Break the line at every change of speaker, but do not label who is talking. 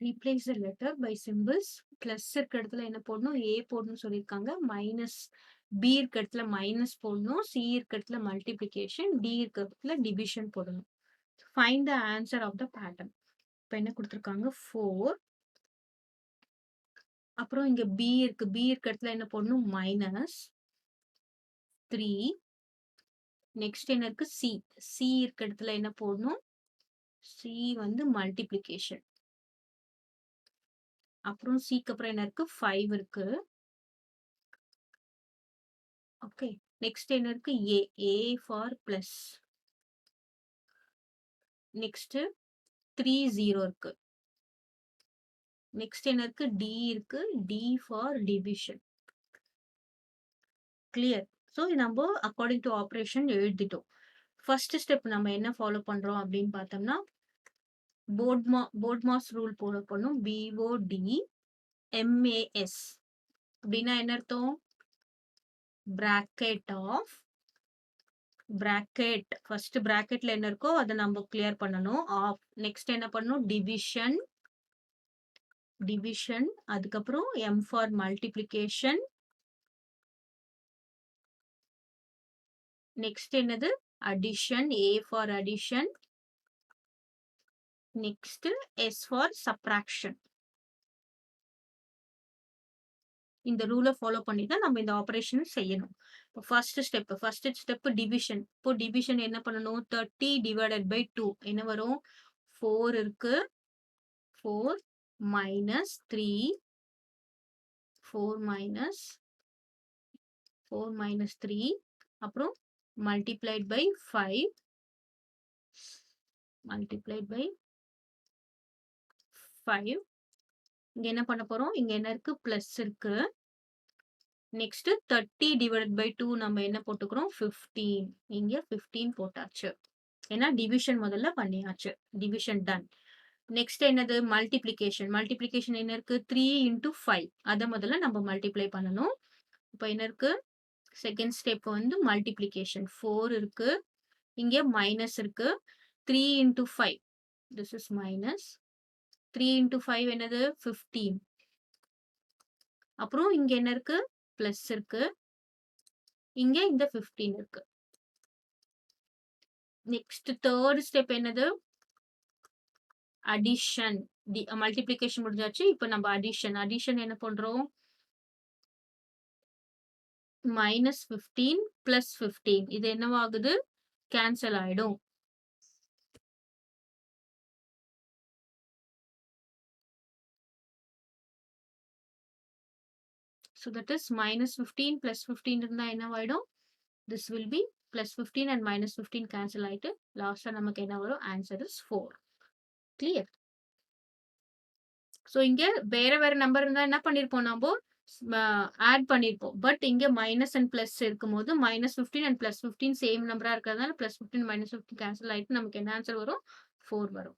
Replace the letter by symbols. Plus இருக்க இடத்துல என்ன போடணும்? ஏ போடணும்னு சொல்லியிருக்காங்க. மைனஸ் பி இருக்க இடத்துல மைனஸ் போடணும். சி இருக்க இடத்துல மல்டிப்ளிகேஷன். டி இருக்க இடத்துல டிவிஷன் போடணும். Find the answer of the pattern. இப்போ என்ன கொடுத்துருக்காங்க? 4. அப்புறம் இங்க பி இருக்கு. பி இருக்க இடத்துல என்ன போடணும்? மைனஸ் 3. நெக்ஸ்ட் என்ன இருக்கு? சி. சி இருக்க இடத்துல என்ன போடணும்? சி வந்து மல்டிப்ளிகேஷன். அப்புறம் சிக்கு அப்புறம் என்ன இருக்கு? 5 இருக்கு. ஓகே. நெக்ஸ்ட் என்ன இருக்கு? A. A for plus. Next 3 0 இருக்கு. நெக்ஸ்ட் என்ன இருக்கு? டி இருக்கு. D for division. Clear. So நம்ம அக்கார்டிங் டு ஆப்ரேஷன் எழுதிட்டோம். ஃபர்ஸ்ட் ஸ்டெப் நம்ம என்ன ஃபாலோ பண்றோம் அப்படின்னு பார்த்தோம்னா, போர்ட்மாஸ் ரூல் ஃபாலோ பண்ணும். BODMAS அப்படின்னா என்ன அர்த்தம்? Bracket of bracket. ஃபர்ஸ்ட் பிராக்கெட்ல என்ன இருக்கோ அதை நம்ம கிளியர் பண்ணணும். ஆஃப். நெக்ஸ்ட் என்ன பண்ணணும்? டிவிஷன். டிவிஷன். அதுக்கப்புறம் எம் ஃபார் மல்டிப்ளிகேஷன். நெக்ஸ்ட் என்னது? Addition. A for addition. Next S for subtraction. இந்த ரூலை ஃபாலோ பண்ணி தான் நம்ம இந்த ஆபரேஷன் செய்யணும். இப்போ ஃபர்ஸ்ட் ஸ்டெப் டிவிஷன். இப்போ டிவிஷன் என்ன பண்ணணும்? 30 டிவைடட் பை 2 என்ன வரும்? 4 இருக்கு. 4 மைனஸ் 3. 4 மைனஸ் 3. அப்புறம் மல்டிப்ளைட் பை 5. Multiplied by 5. இங்க என்ன பண்ண போறோம்? இங்க என்ன இருக்கு? பிளஸ் இருக்கு. நெக்ஸ்ட் 30 டிவைடட் பை 2 நம்ம என்ன போட்டுக்கிறோம்? 15. இங்க 15 போட்டாச்சு. ஏன்னா டிவிஷன் முதல்ல பண்ணியாச்சு. Division done. நெக்ஸ்ட் என்னது? மல்டிப்ளிகேஷன். மல்டிப்ளிகேஷன் என்ன இருக்கு? 3 into 5. அதை முதல்ல நம்ம மல்டிப்ளை பண்ணணும். இப்போ என்ன இருக்கு? செகண்ட் ஸ்டெப் வந்து மல்டிப்ளிகேஷன். 4 இருக்கு. இங்க மைனஸ் இருக்கு. 3 into 5. This is minus. 3 into 5 என்னது? 15. அப்புறம் இங்க என்ன இருக்கு? பிளஸ் இருக்கு. இங்க இந்த 15 இருக்கு. நெக்ஸ்ட் தேர்ட் ஸ்டெப் என்னது? அடிஷன். மல்டிப்ளிகேஷன் முடிஞ்சாச்சு. இப்போ நம்ம அடிஷன். அடிஷன் என்ன பண்றோம்? Minus 15 plus 15. இது என்னவாகுது? கேன்சல் ஆயிடும். So that is minus 15 plus 15 இருந்தா என்னவாயிடும்? This will be plus 15 and minus 15 cancel ஆயிட்டு லாஸ்டா நமக்கு என்ன வரும்? Answer is 4. Clear? So இங்க வேற வேற நம்பர் இருந்தா என்ன பண்ணிருப்போம்? நம்ம ஆட் பண்ணிருப்போம். பட் இங்க மைனஸ் அண்ட் பிளஸ் இருக்கும்போது மைனஸ் 15 அண்ட் பிளஸ் 15 சேம் நம்பரா இருக்கிறதுனால பிளஸ் 15 மைனஸ் 15 கேன்சல் ஆயிட்டு நமக்கு என்ன ஆன்சர் வரும்? 4 வரும்.